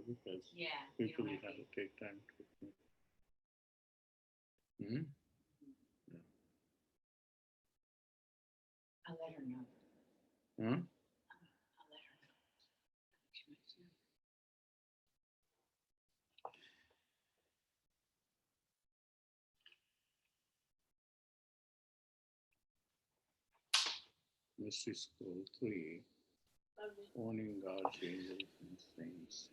because Yeah. people will have to take time to. Hmm? I'll let her know. Hmm? I'll let her know. She might know. Mystery School 3, Owning God's Angels and Saints.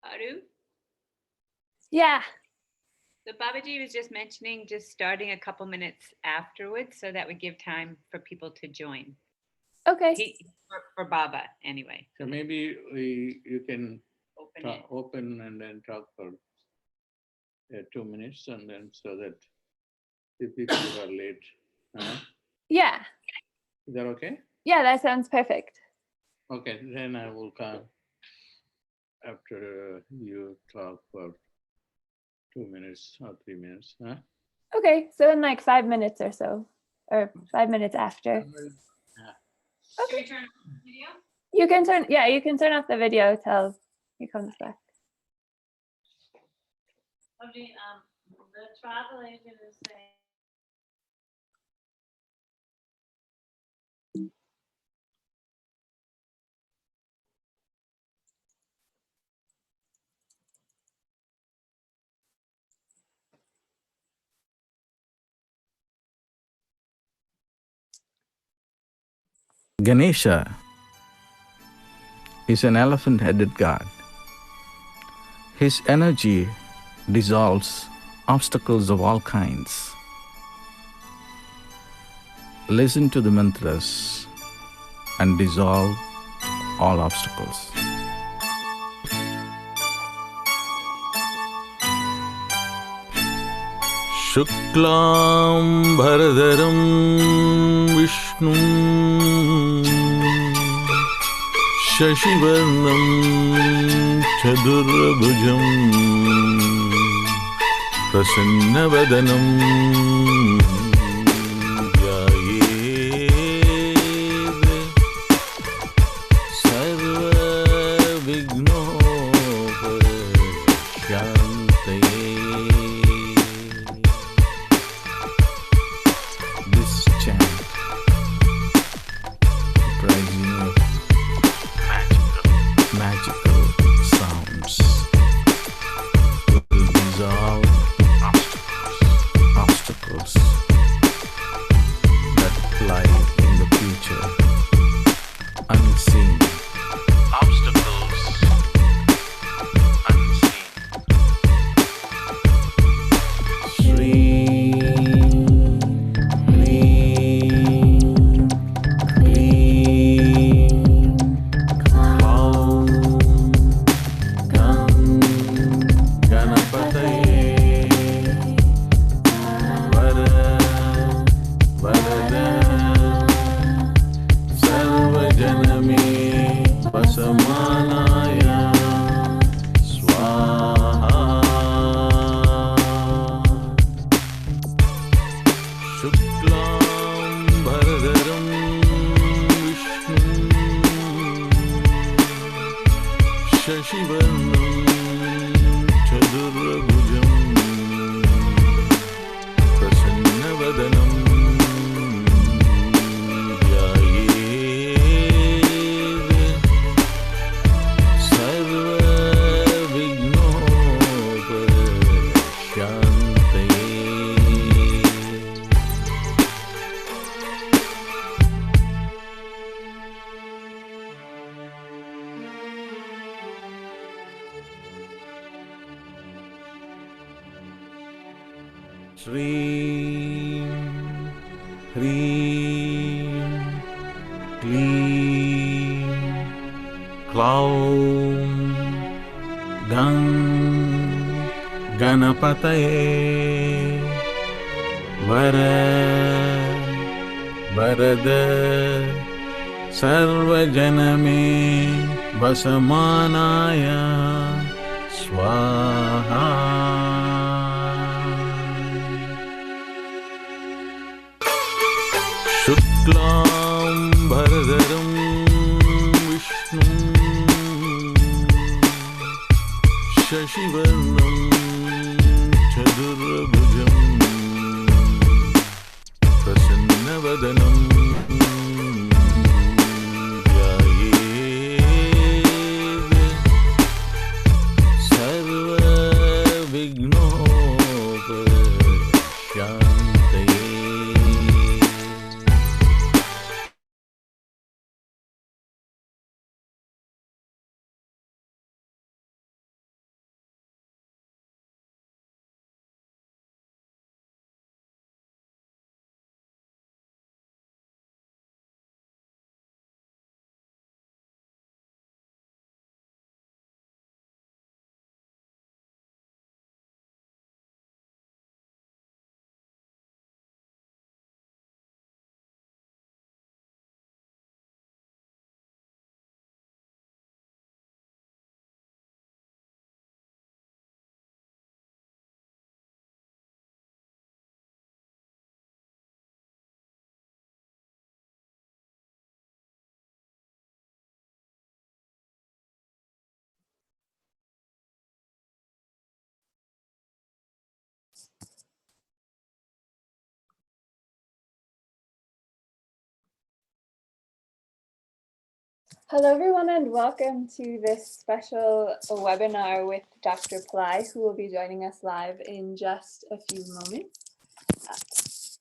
Aru? Yeah. So Babaji was just mentioning just starting a couple minutes afterwards so that would give time for people to join. Okay. For Baba, anyway. So maybe you can Open it. open and then talk for 2 minutes, and then so that the people who are late. Yeah. Is that okay? Yeah, that sounds perfect. Okay, then I will come after you talk for 2 minutes or 3 minutes. Huh? Okay, so in like 5 minutes or so, or 5 minutes after. Should we turn off the video? You can turn off the video till he comes back. Okay, the travel agent is saying. Ganesha is an elephant-headed god. His energy dissolves obstacles of all kinds. Listen to the mantras and dissolve all obstacles. Shuklam Bharadaram Vishnum Shashivarnam Chadurabhujam Prasannavadanam Jayed Sarva Vignoparashyantaye. This chant comprising of magical sounds will dissolve obstacles that lie in the future, unseen. Obstacles unseen. Shri Shreem, Hreem, Kleem, Klaum, Gang, Ganapataye, Vara, Varada, Sarvajaname, Vasamanaya, Swaha. शुक्लाम्बरधरं विष्णुं शशिवर्णं चतुर्भुजं प्रसन्नवदनं ध्यायेत् सर्वविघ्नोपशान्तये. Hello, everyone, and welcome to this special webinar with Dr. Ply, who will be joining us live in just a few moments.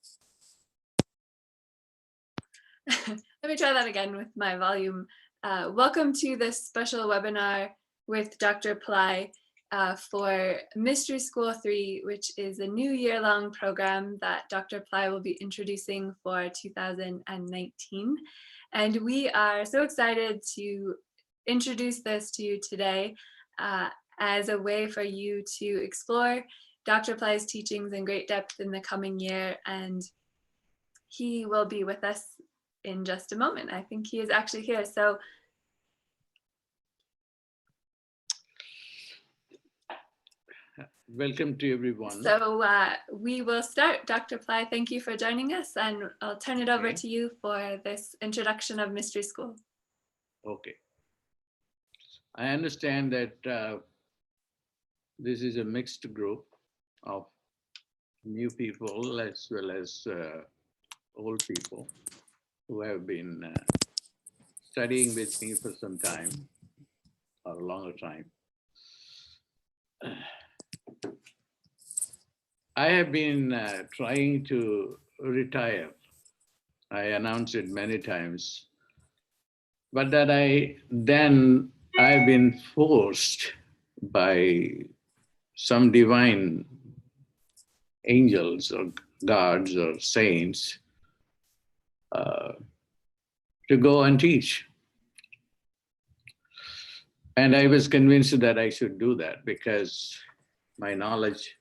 Let me try that again with my volume. Welcome to this special webinar with Dr. Ply for Mystery School 3, which is a new year-long program that Dr. Ply will be introducing for 2019. And we are so excited to introduce this to you today as a way for you to explore Dr. Ply's teachings in great depth in the coming year. And he will be with us in just a moment. I think he is actually here. So welcome to everyone. So we will start. Dr. Ply, thank you for joining us, and I'll turn it over to you for this introduction of Mystery School. Okay. I understand that this is a mixed group of new people as well as old people who have been studying with me for some time or a longer time. I have been trying to retire. I announced it many times, but that I've been forced by some divine angels or gods or saints to go and teach. And I was convinced that I should do that because my knowledge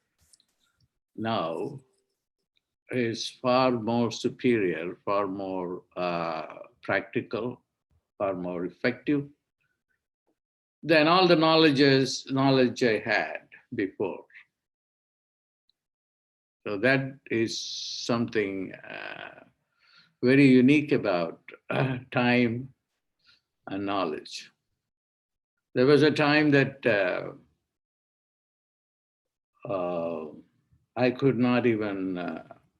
now is far more superior, far more practical, far more effective than all the knowledge I had before. So that is something very unique about time and knowledge. There was a time that I could not even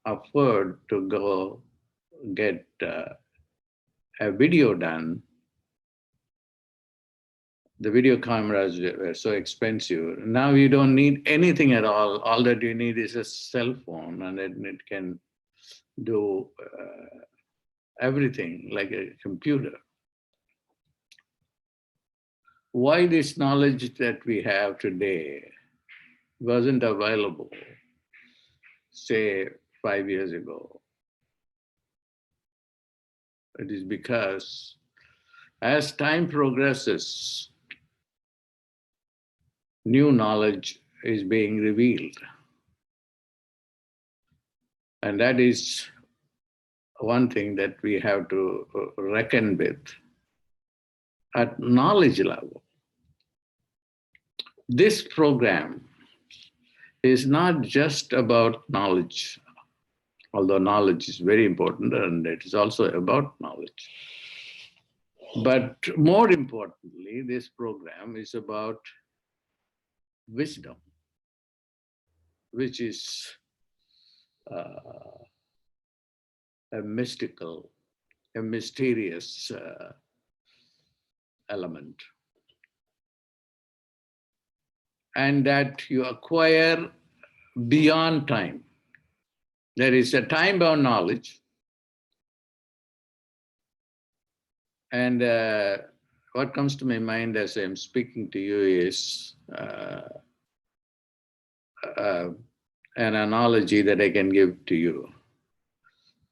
afford to go get a video done. The video cameras were so expensive. Now you don't need anything at all. All that you need is a cell phone, and then it can do everything like a computer. Why this knowledge that we have today wasn't available, say, 5 years ago? It is because as time progresses, new knowledge is being revealed. And that is one thing that we have to reckon with at knowledge level. This program is not just about knowledge. although knowledge is very important and it is also about knowledge. But more importantly, this program is about wisdom, which is a mystical, a mysterious element. And that you acquire beyond time. There is a time-bound knowledge. And what comes to my mind as I'm speaking to you is an analogy that I can give to you.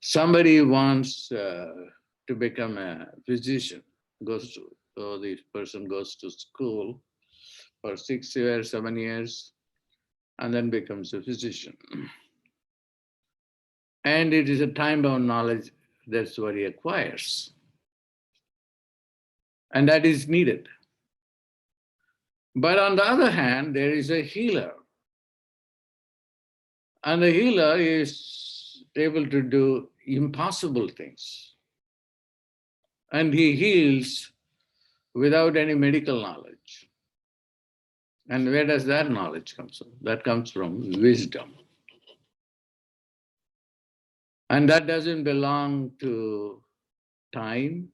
Somebody wants to become a physician, so this person goes to school for 6 years, 7 years, and then becomes a physician. And it is a time-bound knowledge, that's what he acquires. And that is needed. But on the other hand, there is a healer. And the healer is able to do impossible things. And he heals without any medical knowledge. And where does that knowledge come from? That comes from wisdom. And that doesn't belong to time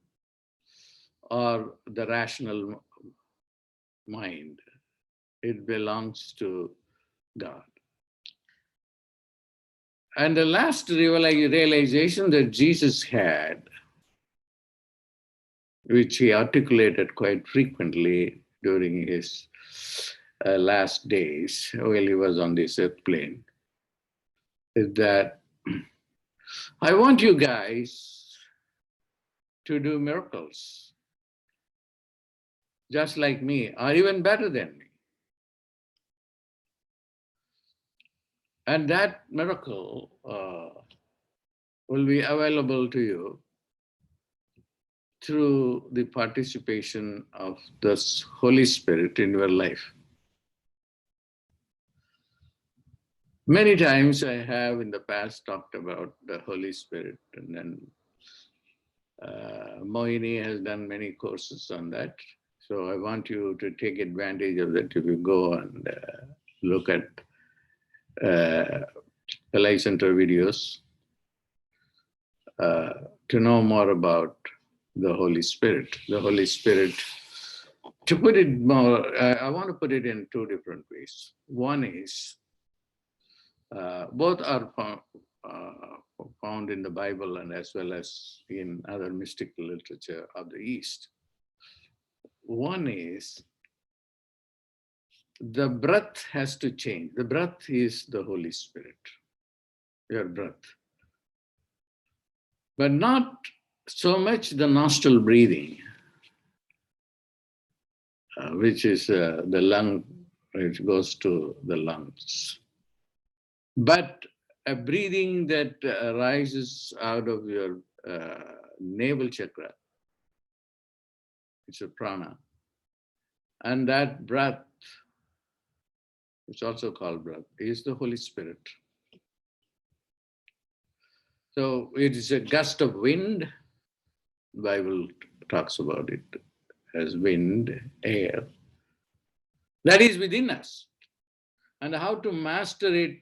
or the rational mind. It belongs to God. And the last realization that Jesus had, which he articulated quite frequently during his last days while he was on this earth plane, is that I want you guys to do miracles, just like me, or even better than me. And that miracle will be available to you through the participation of the Holy Spirit in your life. Many times I have in the past talked about the Holy Spirit, and then Mohini has done many courses on that. So I want you to take advantage of that if you go and look at Pillai Center videos to know more about the Holy Spirit. The Holy Spirit, to put it more, I want to put it in two different ways. One is, both are found in the Bible and as well as in other mystical literature of the East. One is, the breath has to change. The breath is the Holy Spirit, your breath. But not so much the nostril breathing, which is the lung, which goes to the lungs. But a breathing that arises out of your navel chakra, it's a prana. And that breath, it's also called breath, is the Holy Spirit. So it is a gust of wind. The Bible talks about it as wind, air. That is within us. And how to master it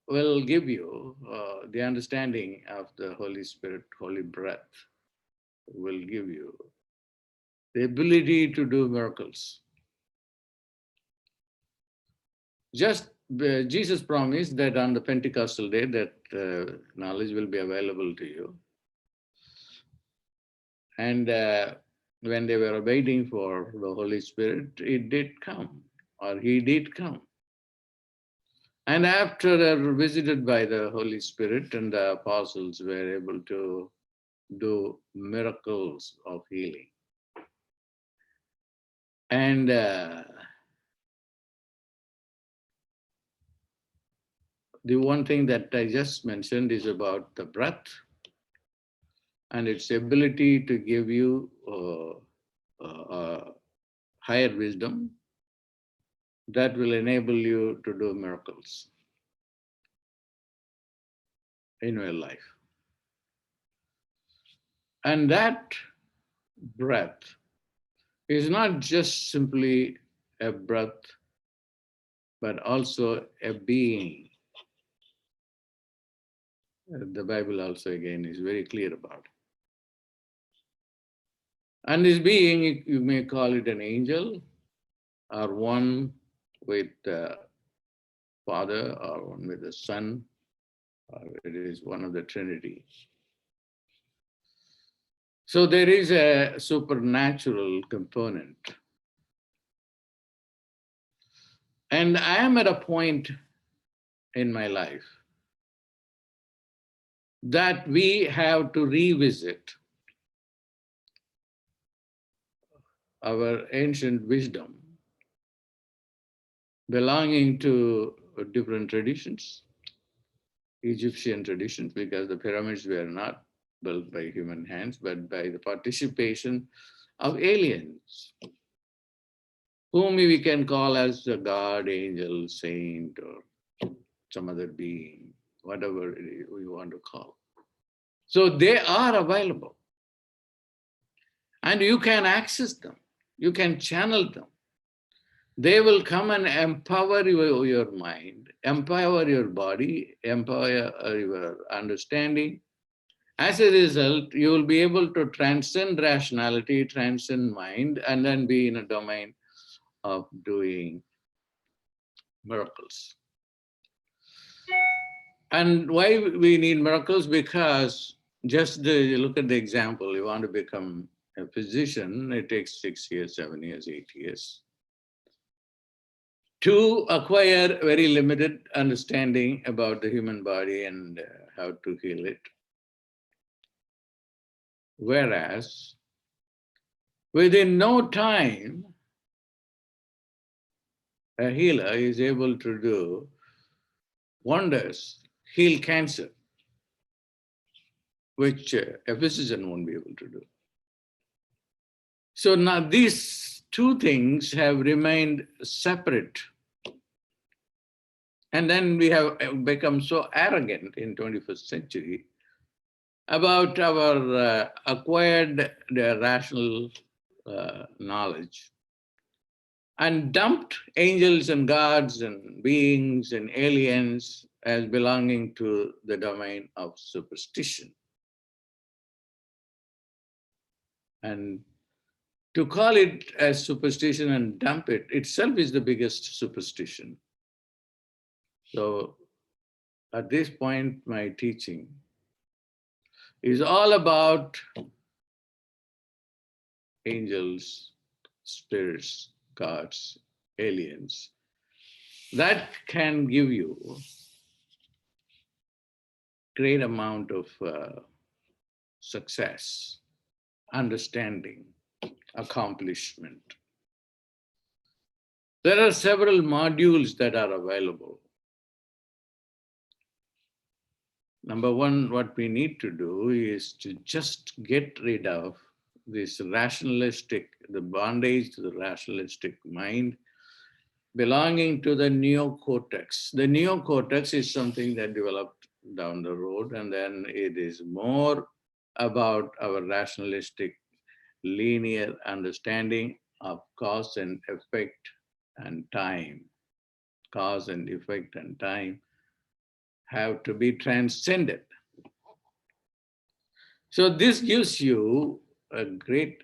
will give you the understanding of the Holy Spirit, Holy breath, will give you the ability to do miracles. Just Jesus promised that on the Pentecostal day that knowledge will be available to you. And when they were waiting for the Holy Spirit, it did come, or he did come. And after they were visited by the Holy Spirit, and the apostles were able to do miracles of healing. And the one thing that I just mentioned is about the breath and its ability to give you higher wisdom that will enable you to do miracles. in your life. And that breath is not just simply a breath, but also a being. The Bible also again is very clear about it. And this being, you may call it an angel, or one with the Father, or one with the Son, or it is one of the Trinity. So there is a supernatural component. And I am at a point in my life that we have to revisit our ancient wisdom belonging to different traditions, Egyptian traditions, because the pyramids were not built by human hands, but by the participation of aliens, whom we can call as a god, angel, saint, or some other being, whatever it is we want to call. So they are available. And you can access them. You can channel them. They will come and empower your mind, empower your body, empower your understanding. As a result, you will be able to transcend rationality, transcend mind, and then be in a domain of doing miracles. And why we need miracles? Because just look at the example. You want to become a physician, it takes 6 years, 7 years, 8 years to acquire very limited understanding about the human body and how to heal it. Whereas within no time, a healer is able to do wonders, heal cancer, which a physician won't be able to do. So now these two things have remained separate. And then we have become so arrogant in 21st century about our acquired rational knowledge, and dumped angels and gods and beings and aliens as belonging to the domain of superstition. And to call it as superstition and dump it itself is the biggest superstition. So at this point, my teaching is all about angels, spirits, gods, aliens, that can give you great amount of success, understanding, accomplishment. There are several modules that are available. Number one, what we need to do is to just get rid of this rationalistic, the bondage to the rationalistic mind belonging to the neocortex. The neocortex is something that developed down the road, and then it is more about our rationalistic, linear understanding of cause and effect and time. Cause and effect and time have to be transcended. So this gives you a great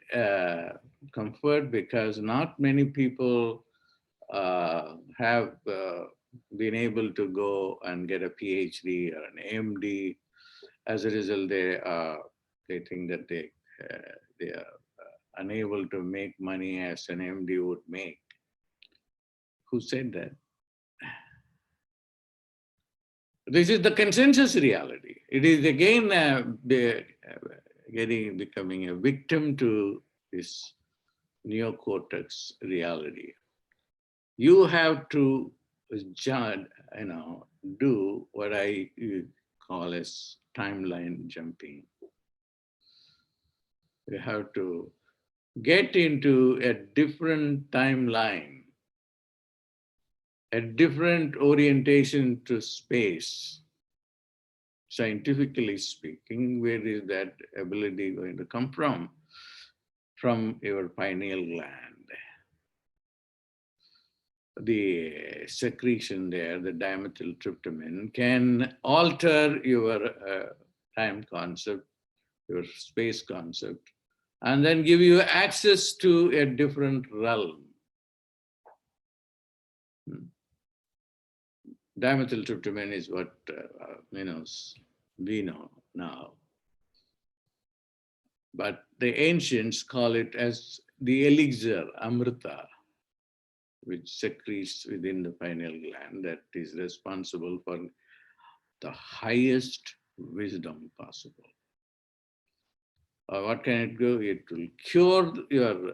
comfort, because not many people have been able to go and get a PhD or an MD. As a result, they think that they are unable to make money as an MD would make. Who said that? This is the consensus reality. It is again becoming a victim to this neocortex reality. You have to do what I call as timeline jumping. You have to get into a different timeline, a different orientation to space, scientifically speaking, where is that ability going to come from? From your pineal gland. The secretion there, the dimethyltryptamine, can alter your time concept, your space concept, and then give you access to a different realm. Dimethyltryptamine is what we know now. But the ancients call it as the elixir, amrita, which secretes within the pineal gland that is responsible for the highest wisdom possible. What can it do? It will cure your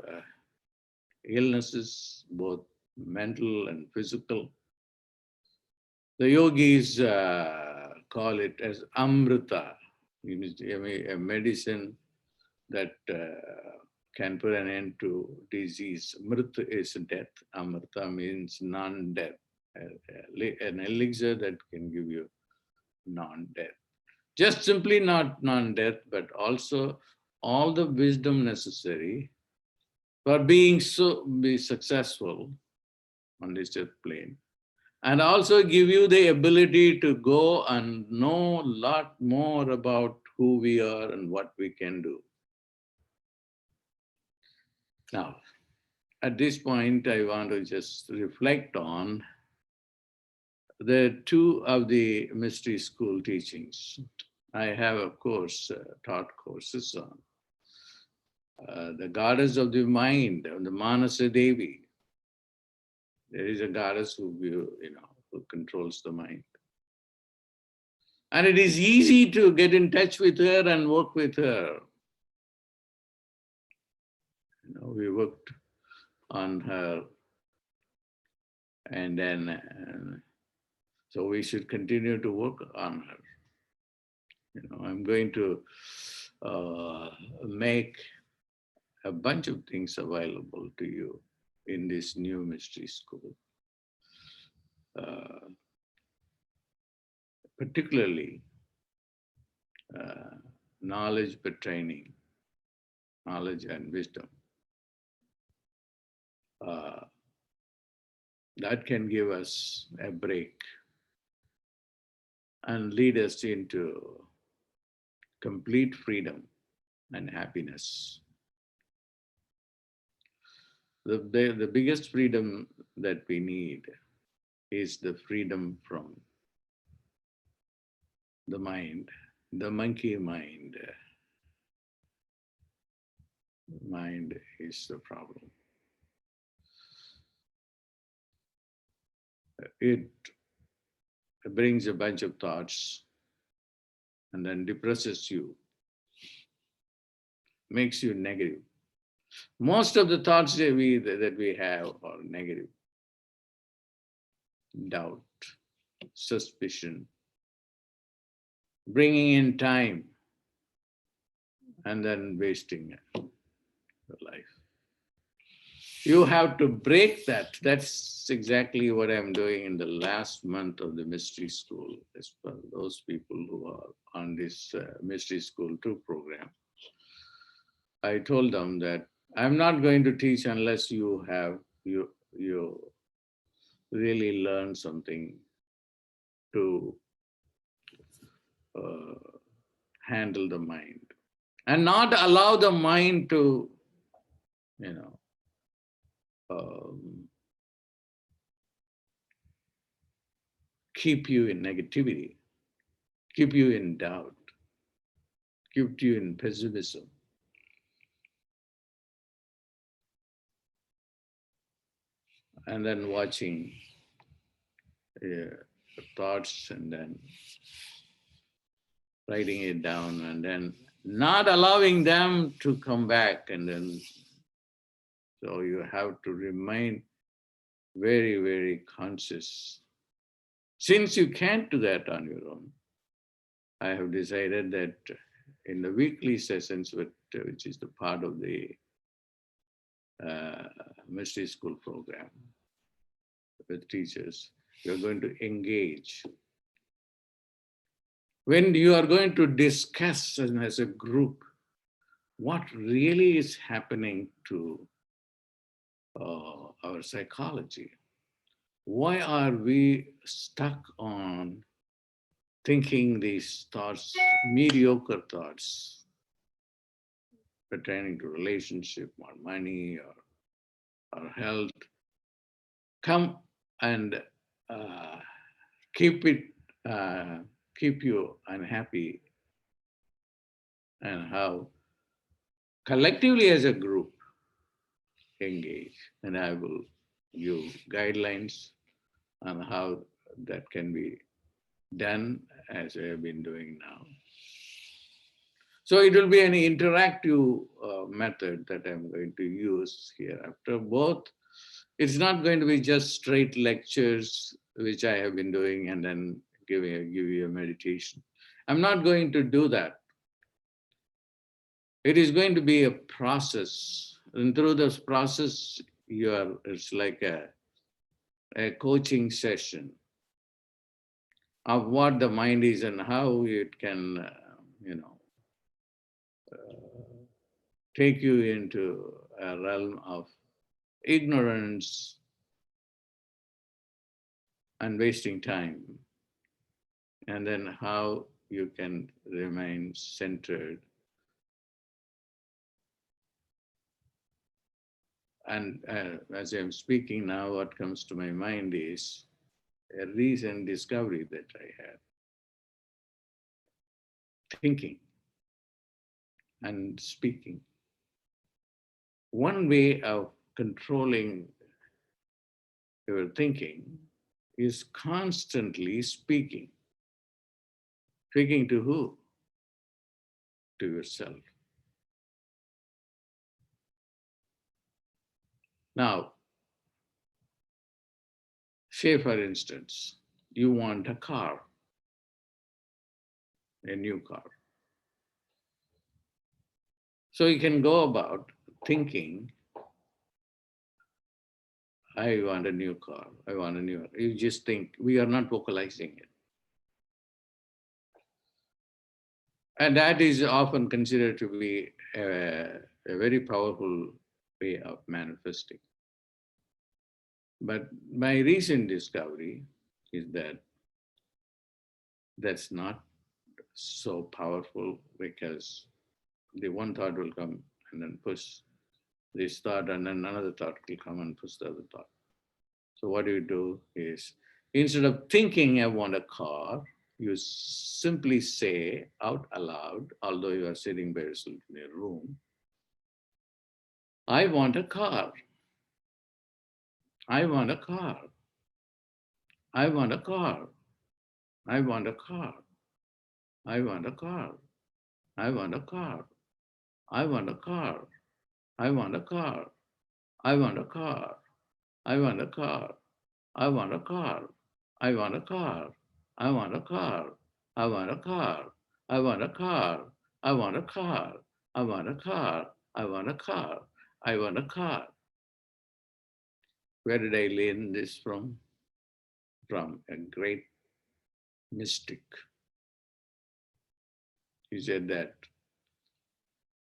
illnesses, both mental and physical. The yogis call it as amrita, a medicine that can put an end to disease. Mrit is death. Amrita means non-death. An elixir that can give you non-death. Just simply not non-death, but also all the wisdom necessary for be successful on this earth plane. And also give you the ability to go and know a lot more about who we are and what we can do. Now, at this point, I want to just reflect on the two of the mystery school teachings. I have, of course, taught courses on the goddess of the mind, the Manasa Devi. There is a goddess who controls the mind. And it is easy to get in touch with her and work with her. We worked on her, and then so we should continue to work on her. I'm going to make a bunch of things available to you in this new mystery school. Particularly knowledge pertaining, knowledge and wisdom. That can give us a break and lead us into complete freedom and happiness. The biggest freedom that we need is the freedom from the mind, the monkey mind. Mind is the problem. It brings a bunch of thoughts and then depresses you, makes you negative. Most of the thoughts that we have are negative. Doubt, suspicion, bringing in time, and then wasting the life. You have to break that. That's exactly what I'm doing in the last month of the mystery school. As for those people who are on this mystery school 2 program, I told them that I'm not going to teach unless you really learn something to handle the mind, and not allow the mind to, keep you in negativity, keep you in doubt, keep you in pessimism. And then watching thoughts and then writing it down and then not allowing them to come back. And then, so you have to remain very, very conscious. Since you can't do that on your own, I have decided that in the weekly sessions, which is the part of the mystery school program with teachers, you're going to engage when you are going to discuss as a group what really is happening to our psychology, why are we stuck on thinking these thoughts, mediocre thoughts, pertaining to relationship or money or health? Come and keep you unhappy, and how collectively as a group engage. And I will give guidelines on how that can be done as I have been doing now. So it will be an interactive method that I'm going to use here. After both, it's not going to be just straight lectures, which I have been doing, and then give you a meditation. I'm not going to do that. It is going to be a process. And through this process, it's like a coaching session of what the mind is and how it can, take you into a realm of ignorance and wasting time, and then how you can remain centered. And as I'm speaking now, what comes to my mind is a recent discovery that I had. Thinking and speaking. One way of controlling your thinking is constantly speaking. Speaking to who? To yourself. Now, say for instance, you want a car, a new car. So you can go about thinking, I want a new car, I want a new, you just think, we are not vocalizing it. And that is often considered to be a very powerful way of manifesting. But my recent discovery is that that's not so powerful, because the one thought will come and then push this thought, and then another thought will come and push the other thought. So what you do is, instead of thinking I want a car, you simply say out aloud, although you are sitting by yourself in a room, I want a car. I want a car. I want a car. I want a car. I want a car. I want a car. I want a car. I want a car. I want a car. I want a car. I want a car. I want a car. I want a car. I want a car. I want a car. I want a car. I want a car. I want a car. I want a car. Where did I learn this from? From a great mystic. He said that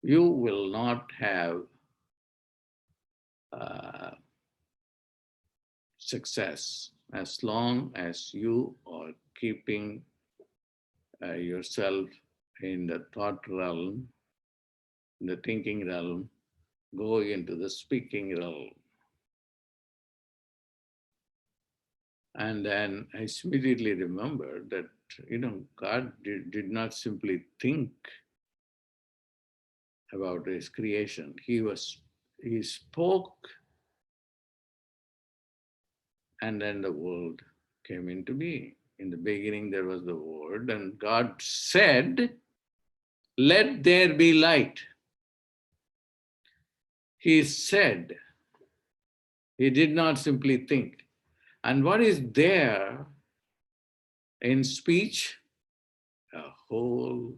you will not have success as long as you are keeping yourself in the thought realm, in the thinking realm, go into the speaking realm. And then I immediately remembered that, God did not simply think about his creation. He spoke, and then the world came into being. In the beginning, there was the Word, and God said, let there be light. He said, he did not simply think. And what is there in speech? A whole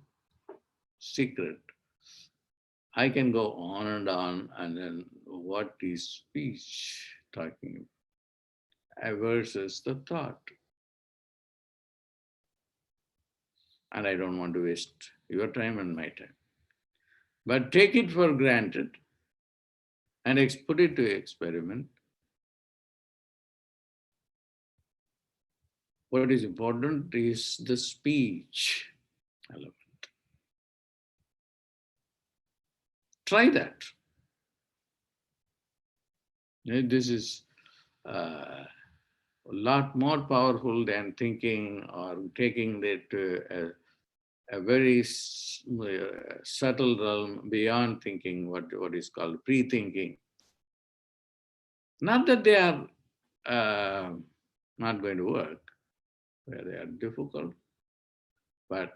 secret. I can go on, and then what is speech talking about versus the thought. and I don't want to waste your time and my time. But take it for granted and put it to experiment. What is important is the speech element. Try that. This is a lot more powerful than thinking or taking it to a very subtle realm beyond thinking, what is called pre-thinking. Not that they are not going to work, where they are difficult, but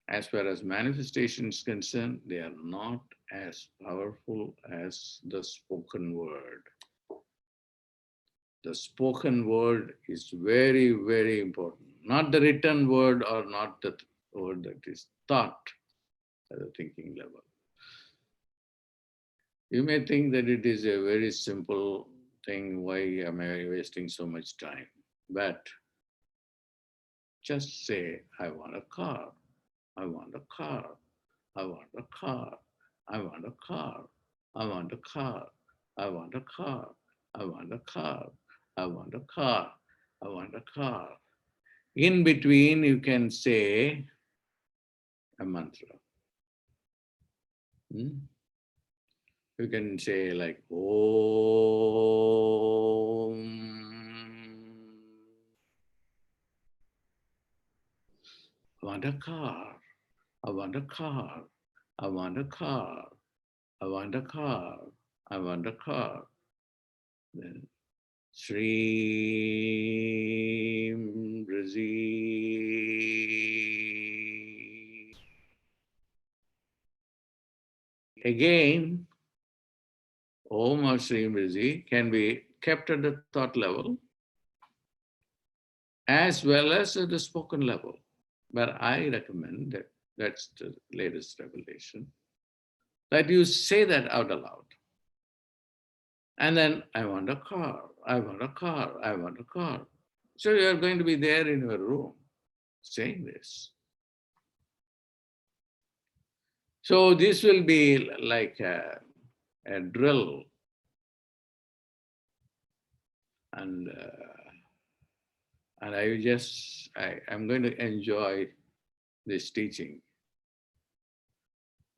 as far as manifestation is concerned, they are not as powerful as the spoken word. The spoken word is very, very important. Not the written word or not the word that is thought at the thinking level. You may think that it is a very simple thing. Why am I wasting so much time? But just say, I want a car. I want a car. I want a car. I want a car. I want a car. I want a car. I want a car. I want a car. I want a car. In between, you can say a mantra. You can say like Om. I want a car. I want a car. I want a car. I want a car. I want a car. Then Shreem Razi. Again, Om or Shreem Razi can be kept at the thought level as well as at the spoken level. But I recommend that that's the latest revelation, that you say that out aloud. And then, I want a car, I want a car, I want a car. So you are going to be there in your room saying this. So this will be like a drill. And I'm going to enjoy this teaching.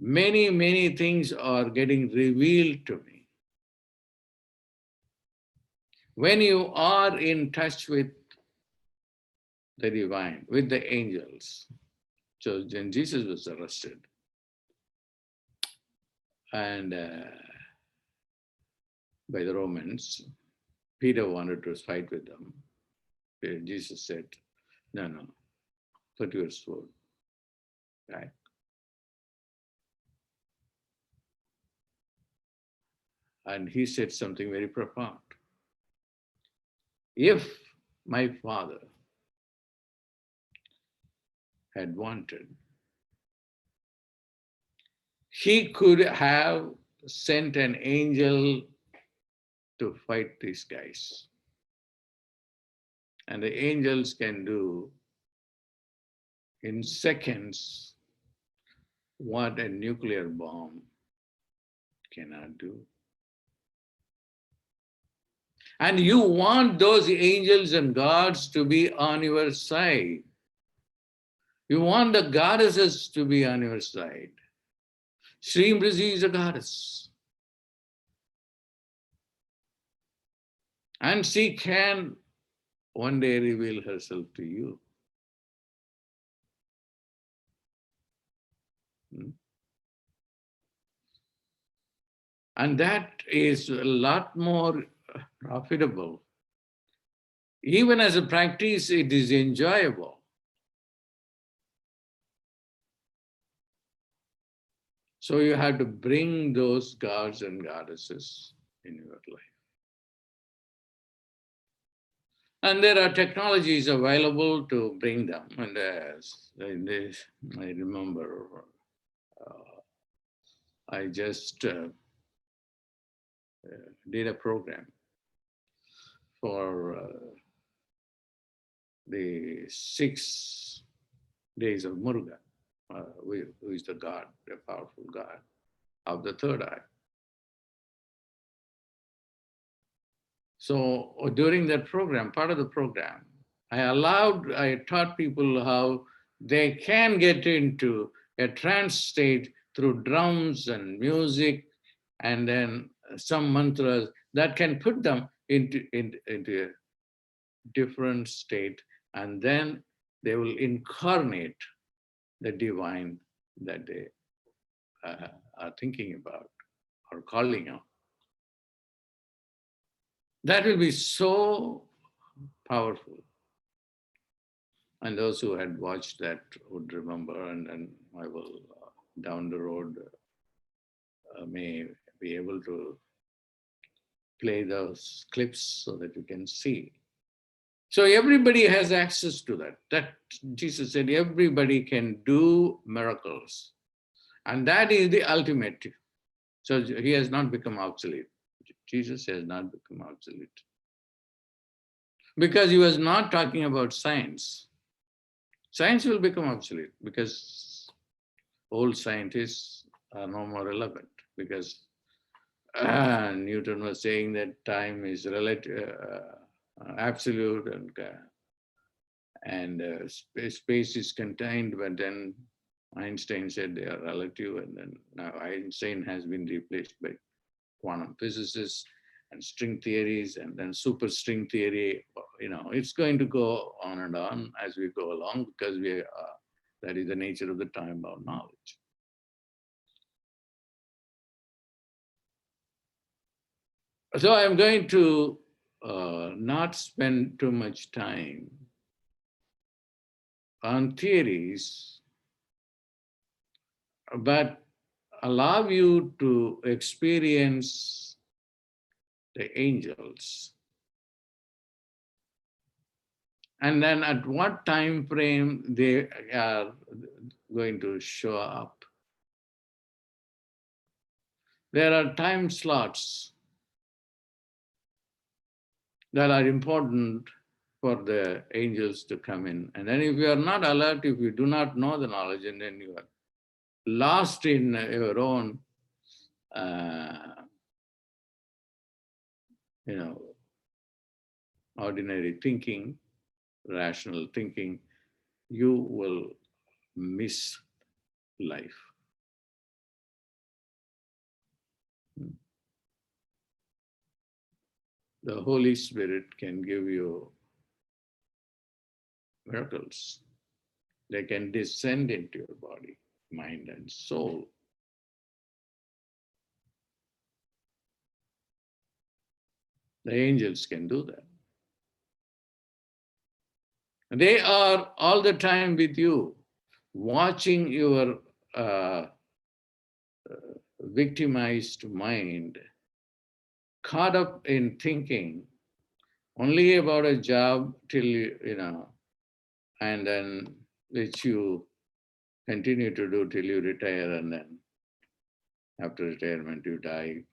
Many, many things are getting revealed to me. When you are in touch with the divine, with the angels. So then Jesus was arrested. And by the Romans, Peter wanted to fight with them. Jesus said, no, put your sword back. And he said something very profound. If my Father had wanted, he could have sent an angel to fight these guys. And the angels can do in seconds what a nuclear bomb cannot do. And you want those angels and gods to be on your side. You want the goddesses to be on your side. Shreem Razi is a goddess. And she can one day reveal herself to you. And that is a lot more profitable. Even as a practice, it is enjoyable. So you have to bring those gods and goddesses in your life. And there are technologies available to bring them. And I remember I just did a program for the 6 days of Muruga, who is the god, the powerful god of the third eye. So during that program, part of the program, I taught people how they can get into a trance state through drums and music, and then some mantras that can put them into a different state, and then they will incarnate the divine that they are thinking about or calling out. That will be so powerful. And those who had watched that would remember, and then I will, down the road, may be able to play those clips so that you can see. So everybody has access to that. That Jesus said everybody can do miracles. And that is the ultimate. So he has not become obsolete. Jesus has not become obsolete. Because he was not talking about science. Science will become obsolete because old scientists are no more relevant, because Newton was saying that time is relative, absolute, and space is contained, but then Einstein said they are relative, and then now Einstein has been replaced by quantum physicists and string theories, and then superstring theory. It's going to go on and on as we go along, because that is the nature of the time-bound knowledge. So I'm going to not spend too much time on theories, but allow you to experience the angels. And then at what time frame they are going to show up. There are time slots that are important for the angels to come in. And then if you are not alert, if you do not know the knowledge, and then you are lost in your own, ordinary thinking, rational thinking, you will miss life. The Holy Spirit can give you miracles. They can descend into your body, mind, and soul. The angels can do that. They are all the time with you, watching your victimized mind, caught up in thinking only about a job till and then which you continue to do till you retire, and then after retirement you die,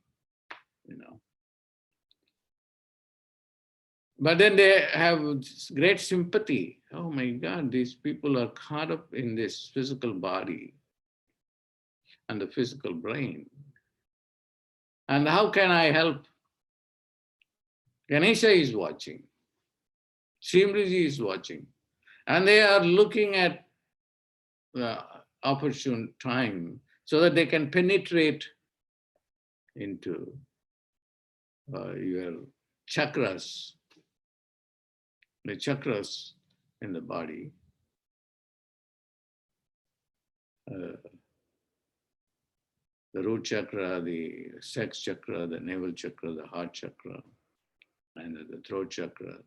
But then they have great sympathy. Oh my God, these people are caught up in this physical body and the physical brain. And how can I help? Ganesha is watching. Shrimriji is watching. And they are looking at the opportune time so that they can penetrate into your chakras, the chakras in the body. The root chakra, the sex chakra, the navel chakra, the heart chakra, and the throat chakra,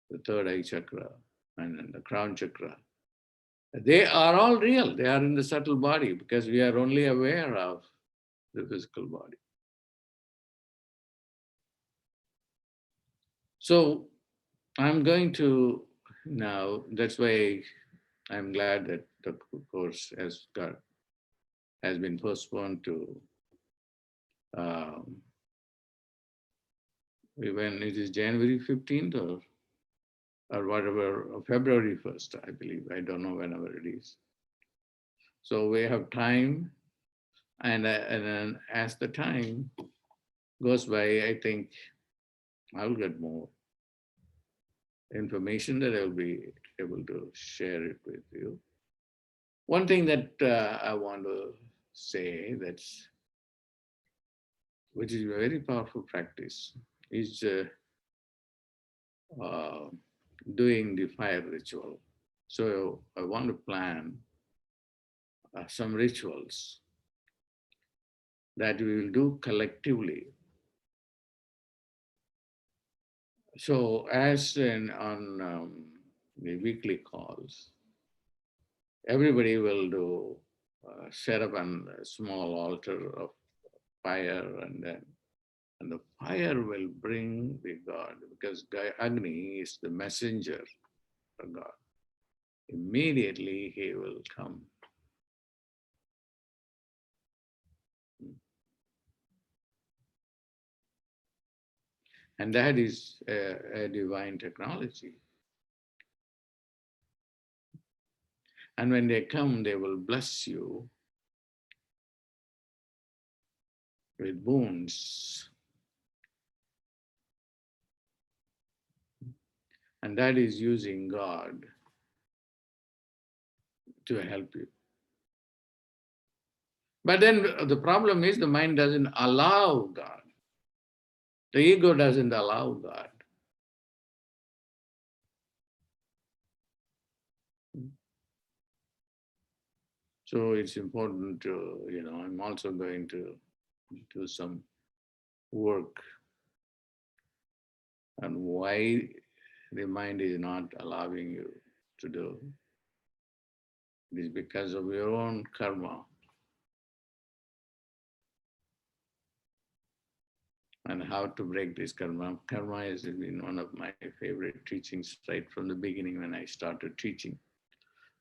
the third eye chakra, and then the crown chakra. They are all real. They are in the subtle body because we are only aware of the physical body. So I'm going to now, that's why I'm glad that the course has been postponed to when it is January 15th or or whatever, February 1st, I believe. I don't know whenever it is. So we have time, and then as the time goes by, I think I'll get more information that I'll be able to share it with you. One thing that I want to say which is a very powerful practice is doing the fire ritual. So I want to plan some rituals that we will do collectively. So as on the weekly calls, everybody will do set up a small altar of fire, and the fire will bring the God, because Agni is the messenger for God. Immediately he will come. And that is a divine technology. And when they come, they will bless you with boons. And that is using God to help you. But then the problem is the mind doesn't allow God. The ego doesn't allow God. So it's important to, I'm also going to do some work on why the mind is not allowing you to do. It is because of your own karma. And how to break this karma. Karma has been one of my favorite teachings right from the beginning when I started teaching.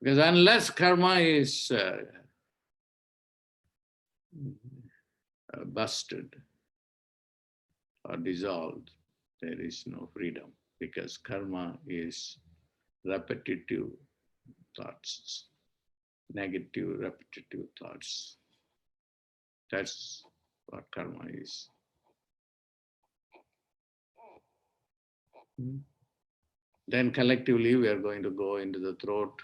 Because unless karma is busted or dissolved, there is no freedom, because karma is repetitive thoughts, negative repetitive thoughts. That's what karma is. Then collectively we are going to go into the throat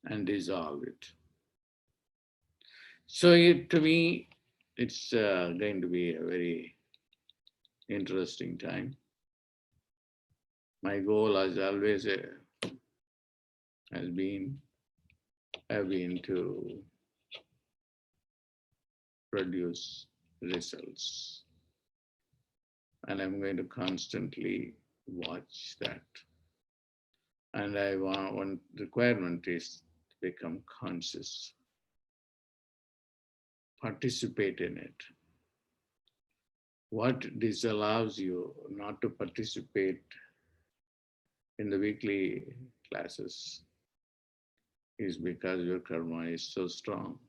and dissolve it. So to me, it's going to be a very interesting time. My goal has always have been to produce results. And I'm going to constantly watch that. And one requirement is to become conscious, participate in it. What disallows you not to participate in the weekly classes is because your karma is so strong.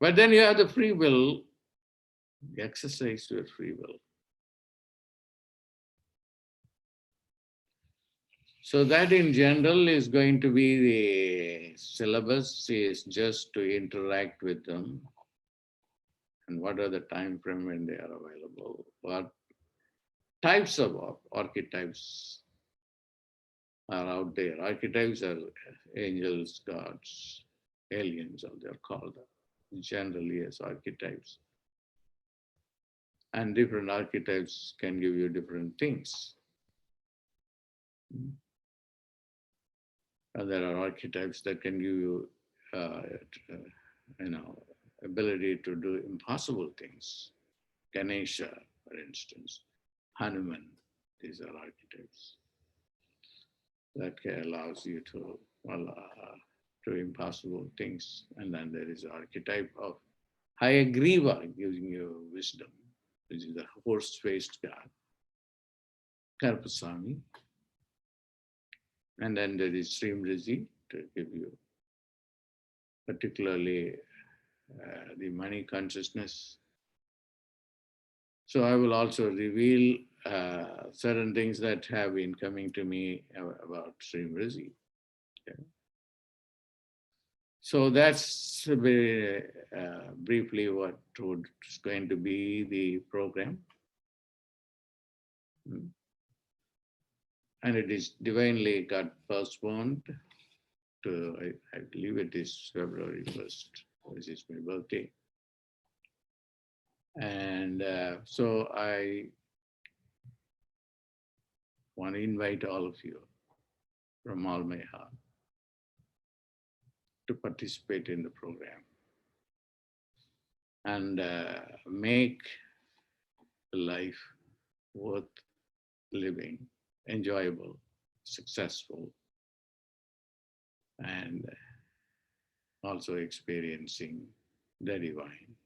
But then you have the free will, exercise your free will. So that in general is going to be the syllabus, is just to interact with them. And what are the time frame when they are available? What types of archetypes are out there? Archetypes are angels, gods, aliens, or they're called generally as archetypes. And different archetypes can give you different things. And there are archetypes that can give you, ability to do impossible things. Ganesha, for instance, Hanuman, these are archetypes that allows you to do impossible things. And then there is an archetype of Hayagriva, giving you wisdom, which is the horse-faced god, Karpasamy. And then there is Srimriji to give you particularly the money consciousness, So I will also reveal certain things that have been coming to me about Stream Rizzi. Okay. So that's very briefly what is going to be the program. And it is divinely got postponed to, I believe it is February 1st, which is my birthday. And so I want to invite all of you from all my heart to participate in the program and make life worth living, enjoyable, successful, and also experiencing the divine.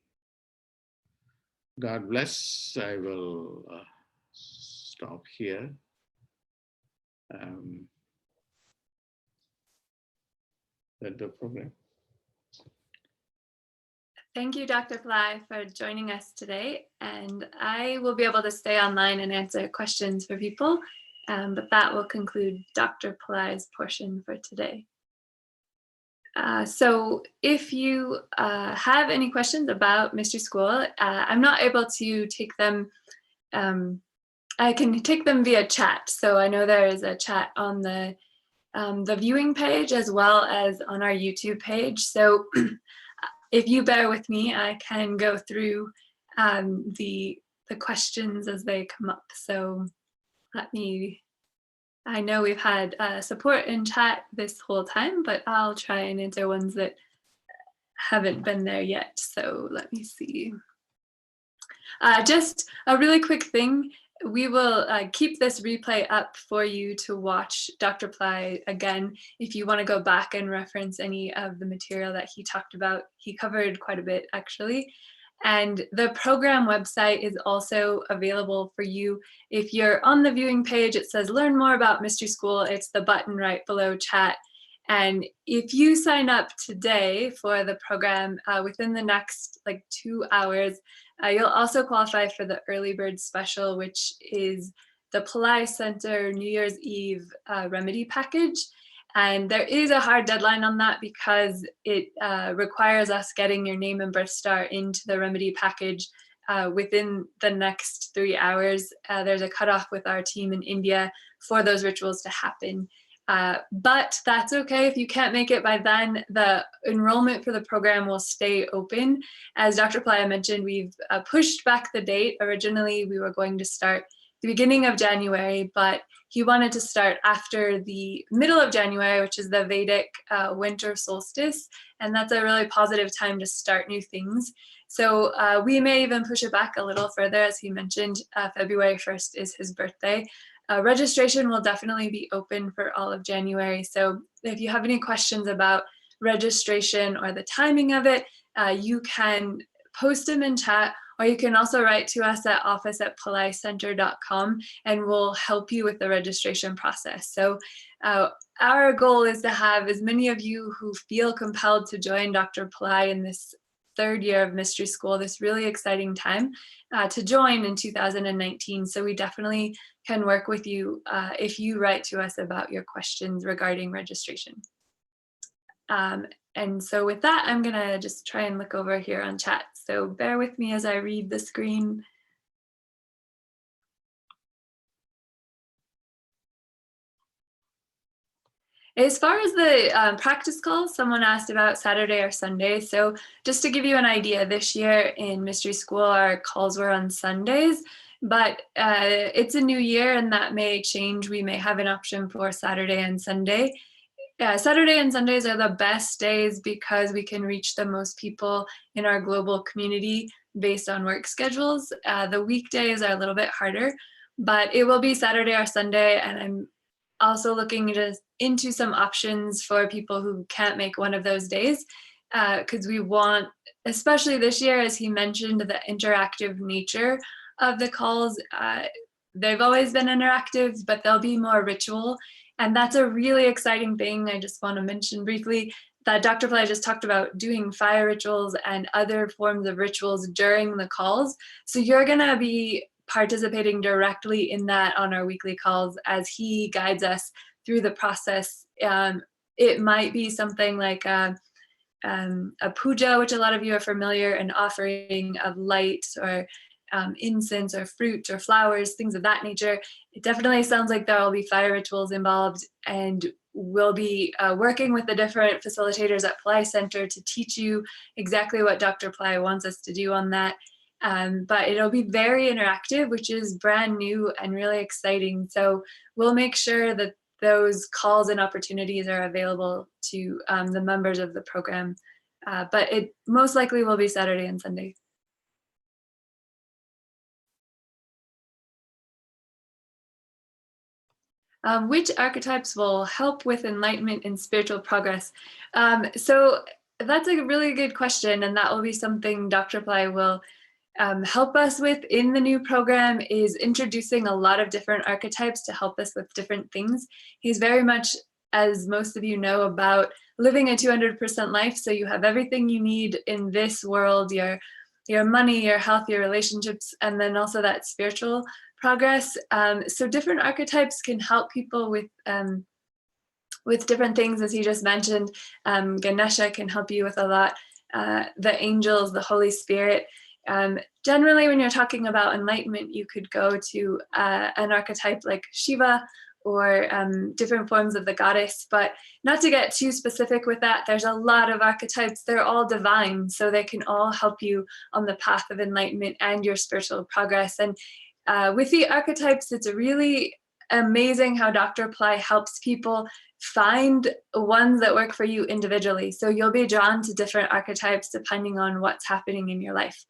God bless. I will stop here. That's the program. Thank you, Dr. Pillai, for joining us today. And I will be able to stay online and answer questions for people, but that will conclude Dr. Pillai's portion for today. So if you have any questions about Mystery School, I'm not able to take them. I can take them via chat. So I know there is a chat on the viewing page as well as on our YouTube page. So if you bear with me, I can go through the questions as they come up. So I know we've had support in chat this whole time, but I'll try and answer ones that haven't been there yet. So let me see. Just a really quick thing. We will keep this replay up for you to watch Dr. Pillai again. If you want to go back and reference any of the material that he talked about, he covered quite a bit actually. And the program website is also available for you. If you're on the viewing page, it says learn more about Mystery School. It's the button right below chat. And if you sign up today for the program within the next 2 hours, you'll also qualify for the early bird special, which is the Pillai Center New Year's Eve remedy package. And there is a hard deadline on that because it requires us getting your name and birth star into the remedy package within the next 3 hours. There's a cutoff with our team in India for those rituals to happen. But that's okay if you can't make it by then. The enrollment for the program will stay open. As Dr. Pillai mentioned, we've pushed back the date. Originally, we were going to start the beginning of January, but he wanted to start after the middle of January, which is the Vedic winter solstice. And that's a really positive time to start new things. So we may even push it back a little further. As he mentioned, February 1st is his birthday. Registration will definitely be open for all of January. So if you have any questions about registration or the timing of it, you can post them in chat, or you can also write to us at office@pillaicenter.com and we'll help you with the registration process. So our goal is to have as many of you who feel compelled to join Dr. Pillai in this third year of Mystery School, this really exciting time, to join in 2019. So we definitely can work with you if you write to us about your questions regarding registration. And so with that, I'm gonna just try and look over here on chat. So bear with me as I read the screen. As far as the practice calls, someone asked about Saturday or Sunday. So just to give you an idea, this year in Mystery School, our calls were on Sundays, but it's a new year and that may change. We may have an option for Saturday and Sunday. Saturday and Sundays are the best days because we can reach the most people in our global community based on work schedules. The weekdays are a little bit harder, but it will be Saturday or Sunday, and I'm also looking into some options for people who can't make one of those days, because we want, especially this year, as he mentioned, the interactive nature of the calls. They've always been interactive, but they'll be more ritual. And that's a really exciting thing. I just want to mention briefly that Dr. Pillai just talked about doing fire rituals and other forms of rituals during the calls. So you're gonna be participating directly in that on our weekly calls as he guides us through the process. It might be something like a puja, which a lot of you are familiar, an offering of light or incense or fruit or flowers, things of that nature. It definitely sounds like there will be fire rituals involved, and we'll be working with the different facilitators at Pillai Center to teach you exactly what Dr. Pillai wants us to do on that. But it'll be very interactive, which is brand new and really exciting. So we'll make sure that those calls and opportunities are available to the members of the program. But it most likely will be Saturday and Sunday. Which archetypes will help with enlightenment and spiritual progress? So that's a really good question, and that will be something Dr. Pillai will help us with in the new program, is introducing a lot of different archetypes to help us with different things. He's very much, as most of you know, about living a 200% life. So you have everything you need in this world, your money, your health, your relationships, and then also that spiritual progress. So different archetypes can help people with different things, as he just mentioned. Ganesha can help you with a lot. The angels, the Holy Spirit. Generally, when you're talking about enlightenment, you could go to an archetype like Shiva or different forms of the goddess, but not to get too specific with that. There's a lot of archetypes. They're all divine, so they can all help you on the path of enlightenment and your spiritual progress. And with the archetypes, it's really amazing how Dr. Pillai helps people find ones that work for you individually. So you'll be drawn to different archetypes depending on what's happening in your life.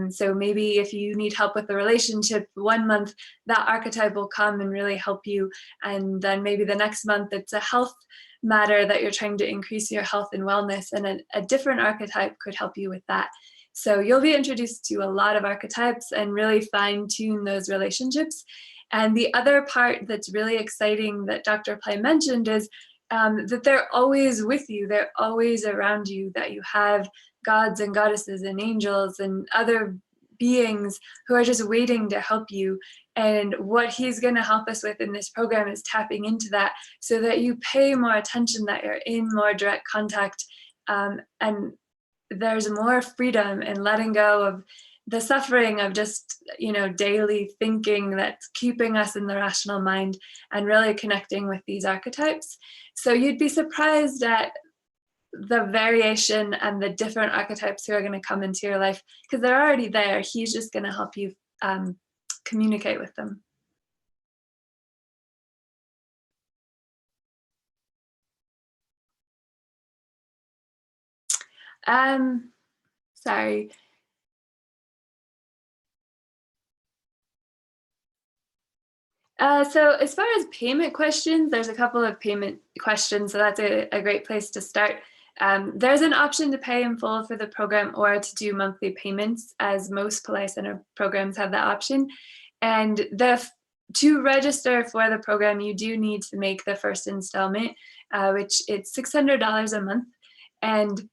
So maybe if you need help with a relationship, 1 month that archetype will come and really help you. And then maybe the next month it's a health matter that you're trying to increase your health and wellness, and a different archetype could help you with that. So you'll be introduced to a lot of archetypes and really fine tune those relationships. And the other part that's really exciting that Dr. Pillai mentioned is that they're always with you. They're always around you, that you have gods and goddesses and angels and other beings who are just waiting to help you. And what he's going to help us with in this program is tapping into that so that you pay more attention, that you're in more direct contact, and there's more freedom in letting go of the suffering of just, daily thinking that's keeping us in the rational mind, and really connecting with these archetypes. So you'd be surprised at the variation and the different archetypes who are going to come into your life, because they're already there. He's just going to help you communicate with them. Sorry. So as far as payment questions, there's a couple of payment questions, so that's a great place to start. There's an option to pay in full for the program or to do monthly payments, as most Pillai Center programs have that option. And to register for the program, you do need to make the first installment, which it's $600 a month. And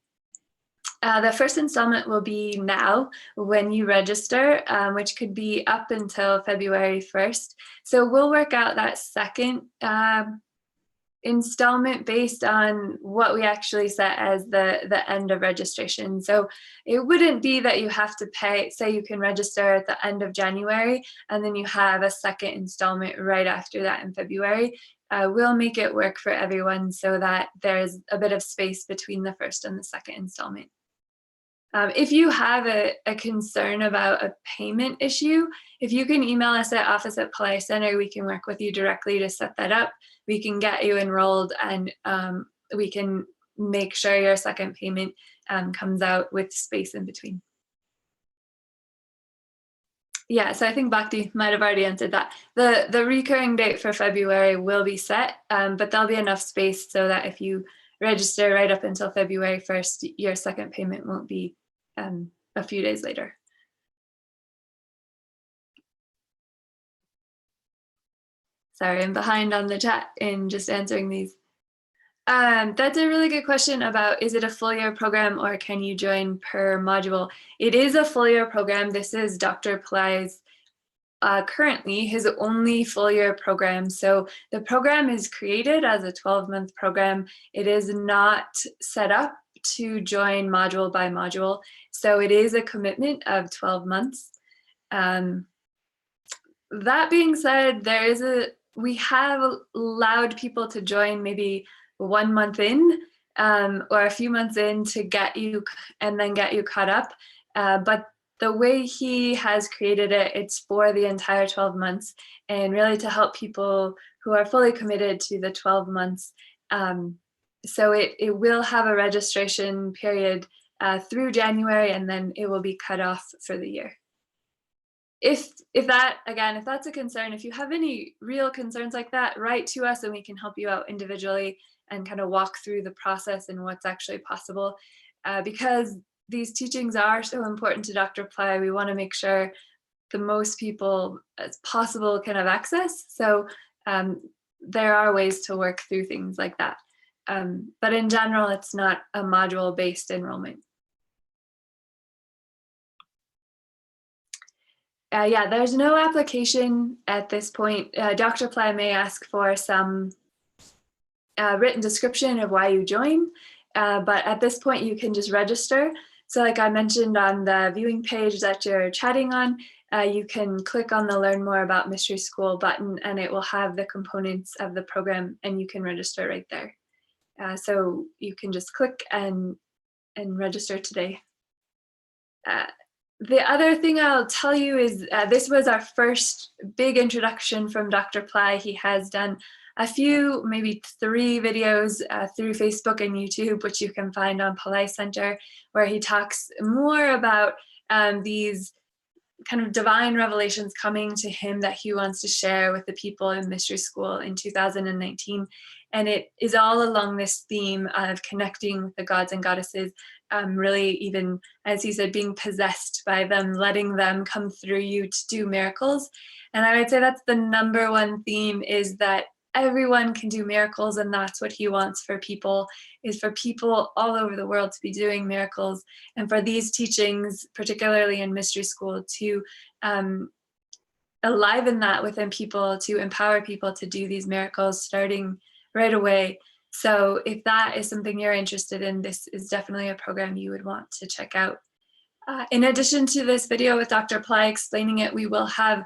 the first installment will be now when you register, which could be up until February 1st. So we'll work out that second installment based on what we actually set as the end of registration. So it wouldn't be that you have to pay, say you can register at the end of January and then you have a second installment right after that in February. We'll make it work for everyone so that there's a bit of space between the first and the second installment. If you have a concern about a payment issue, if you can email us at office@Pillai Center, we can work with you directly to set that up. We can get you enrolled, and we can make sure your second payment comes out with space in between. Yeah, so I think Bhakti might have already answered that. The recurring date for February will be set, but there'll be enough space so that if you register right up until February 1st, your second payment won't be a few days later. Sorry, I'm behind on the chat in just answering these. That's a really good question about, is it a full year program or can you join per module? It is a full year program. This is Dr. Pillai's currently his only full year program. So the program is created as a 12-month program. It is not set up to join module by module. So it is a commitment of 12 months. That being said, we have allowed people to join maybe 1 month in or a few months in to get you caught up. But the way he has created it, it's for the entire 12 months and really to help people who are fully committed to the 12 months. So it will have a registration period through January, and then it will be cut off for the year. If that's a concern, if you have any real concerns like that, write to us and we can help you out individually and kind of walk through the process and what's actually possible. Because these teachings are so important to Dr. Pillai, we want to make sure the most people as possible can have access. So there are ways to work through things like that. But in general, it's not a module-based enrollment. Yeah, there's no application at this point. Dr. Pillai may ask for some written description of why you join, but at this point you can just register. So like I mentioned on the viewing page that you're chatting on, you can click on the Learn More About Mystery School button and it will have the components of the program and you can register right there. So you can just click and register today. The other thing I'll tell you is this was our first big introduction from Dr. Pillai. He has done a few, maybe 3 videos through Facebook and YouTube, which you can find on Pillai Center, where he talks more about these kind of divine revelations coming to him that he wants to share with the people in Mystery School in 2019. And it is all along this theme of connecting with the gods and goddesses, really even, as he said, being possessed by them, letting them come through you to do miracles. And I would say that's the #1 theme, is that everyone can do miracles, and that's what he wants for people, is for people all over the world to be doing miracles, and for these teachings, particularly in Mystery School, to enliven that within people, to empower people to do these miracles starting right away. So if that is something you're interested in, this is definitely a program you would want to check out. In addition to this video with Dr. Pillai explaining it, we will have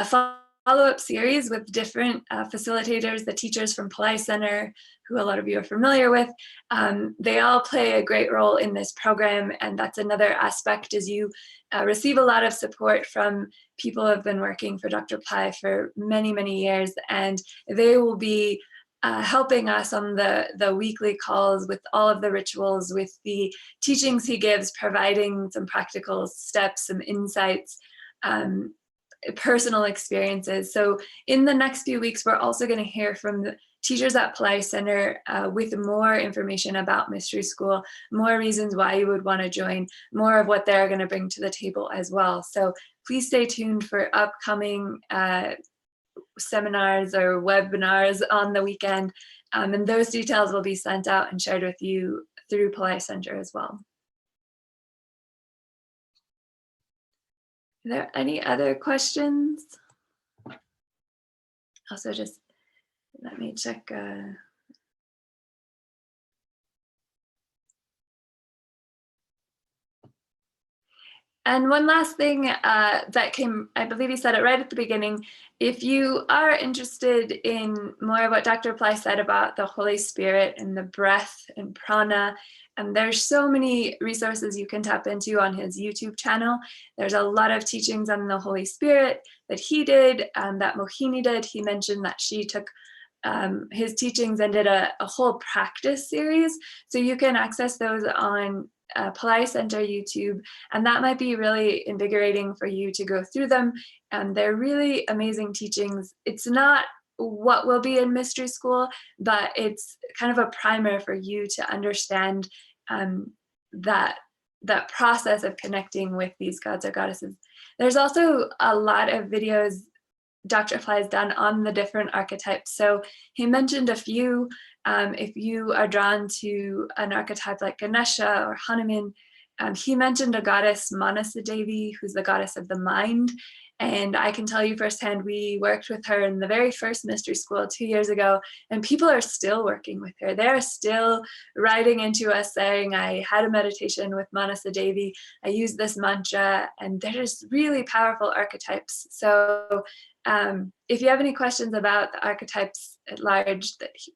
follow-up series with different facilitators, the teachers from Pillai Center, who a lot of you are familiar with. They all play a great role in this program, and that's another aspect, is you receive a lot of support from people who have been working for Dr. Pillai for many, many years, and they will be helping us on the weekly calls with all of the rituals, with the teachings he gives, providing some practical steps, some insights, personal experiences. So in the next few weeks, we're also going to hear from the teachers at Pillai Center with more information about Mystery School, more reasons why you would want to join, more of what they're going to bring to the table as well. So please stay tuned for upcoming seminars or webinars on the weekend, and those details will be sent out and shared with you through Pillai Center as well. Are there any other questions? Also, just let me check. And one last thing that came, I believe he said it right at the beginning, if you are interested in more of what Dr. Pillai said about the Holy Spirit and the breath and prana, and there's so many resources you can tap into on his YouTube channel. There's a lot of teachings on the Holy Spirit that he did, that Mohini did. He mentioned that she took his teachings and did a whole practice series. So you can access those on Pillai Center YouTube, and that might be really invigorating for you to go through them. And they're really amazing teachings. It's not what will be in Mystery School, but it's kind of a primer for you to understand that process of connecting with these gods or goddesses. There's also a lot of videos Dr. Ply has done on the different archetypes. So he mentioned a few. If you are drawn to an archetype like Ganesha or Hanuman, he mentioned a goddess, Manasa Devi, who's the goddess of the mind. And I can tell you firsthand, we worked with her in the very first mystery school 2 years ago, and people are still working with her. They're still writing into us saying, I had a meditation with Manasa Devi, I used this mantra, and they're just really powerful archetypes. So if you have any questions about the archetypes at large,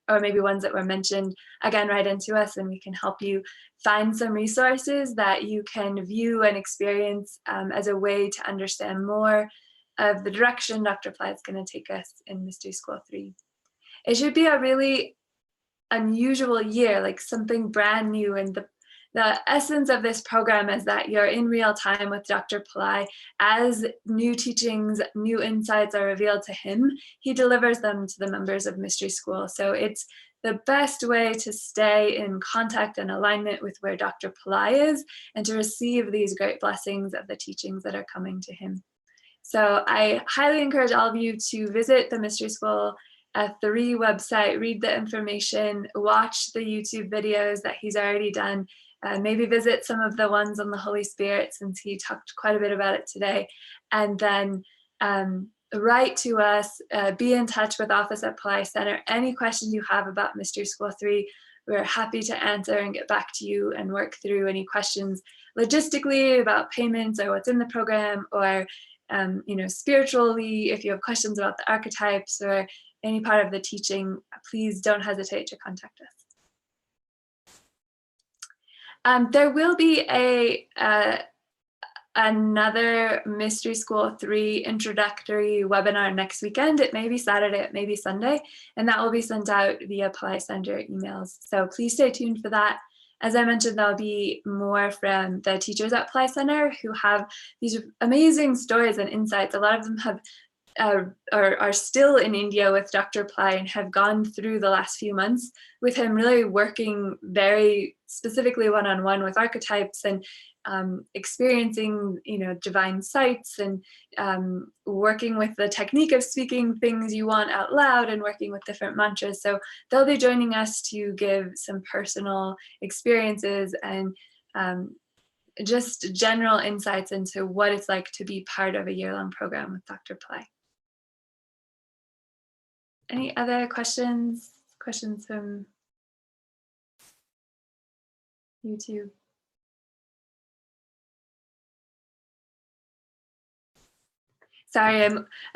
or maybe ones that were mentioned, again, write into us and we can help you find some resources that you can view and experience as a way to understand more of the direction Dr. Ply is going to take us in Mystery School 3. It should be a really unusual year, like something brand new, and the essence of this program is that you're in real time with Dr. Ply. As new teachings, new insights are revealed to him, he delivers them to the members of Mystery School. So it's the best way to stay in contact and alignment with where Dr. Ply is and to receive these great blessings of the teachings that are coming to him. So I highly encourage all of you to visit the Mystery School 3 website, read the information, watch the YouTube videos that he's already done, maybe visit some of the ones on the Holy Spirit, since he talked quite a bit about it today, and then write to us, be in touch with Office at Ply Center. Any questions you have about Mystery School 3, we're happy to answer and get back to you and work through any questions logistically about payments or what's in the program, or spiritually, if you have questions about the archetypes or any part of the teaching, please don't hesitate to contact us. There will be another Mystery School 3 introductory webinar next weekend. It may be Saturday, it may be Sunday, and that will be sent out via Ply Center emails. So please stay tuned for that. As I mentioned, there'll be more from the teachers at Ply Center who have these amazing stories and insights. A lot of them have are still in India with Dr. Ply and have gone through the last few months with him, really working very specifically one-on-one with archetypes and experiencing, divine sights, and working with the technique of speaking things you want out loud and working with different mantras. So they'll be joining us to give some personal experiences and just general insights into what it's like to be part of a year-long program with Dr. Ply. Any other questions? Questions from YouTube? Sorry,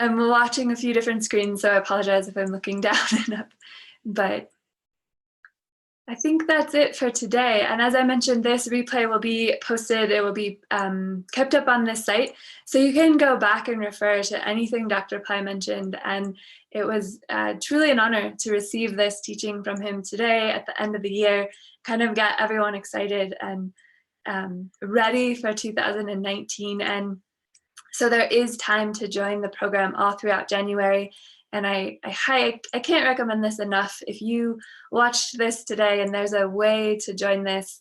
I'm watching a few different screens, so I apologize if I'm looking down and up, but I think that's it for today. And as I mentioned, this replay will be posted, it will be kept up on this site, so you can go back and refer to anything Dr. Ply mentioned. And it was truly an honor to receive this teaching from him today at the end of the year, kind of get everyone excited and ready for 2019. And so there is time to join the program all throughout January. And I can't recommend this enough. If you watched this today and there's a way to join this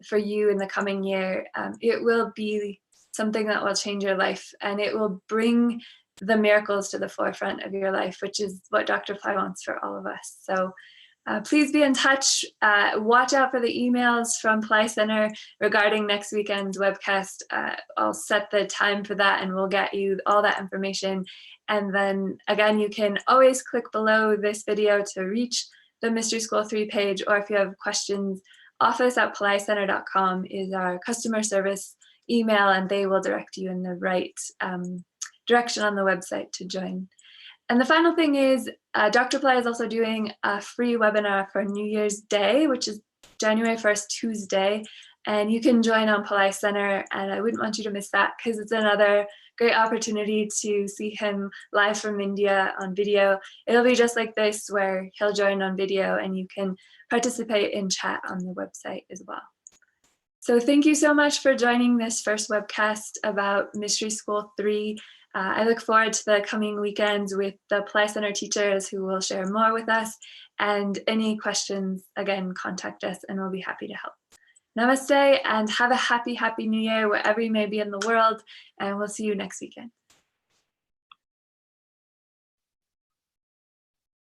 for you in the coming year, it will be something that will change your life, and it will bring the miracles to the forefront of your life, which is what Dr. Ply wants for all of us. So please be in touch. Watch out for the emails from Ply Center regarding next weekend's webcast. I'll set the time for that and we'll get you all that information. And then again, you can always click below this video to reach the Mystery School 3 page, or if you have questions, office@plycenter.com is our customer service email, and they will direct you in the right direction on the website to join. And the final thing is, Dr. Ply is also doing a free webinar for New Year's Day, which is January 1st, Tuesday, and you can join on Ply Center, and I wouldn't want you to miss that because it's another great opportunity to see him live from India on video. It'll be just like this, where he'll join on video and you can participate in chat on the website as well. So thank you so much for joining this first webcast about Mystery School 3. I look forward to the coming weekends with the Ply Center teachers who will share more with us. And any questions, again, contact us and we'll be happy to help. Namaste and have a happy, happy New Year wherever you may be in the world. And we'll see you next weekend.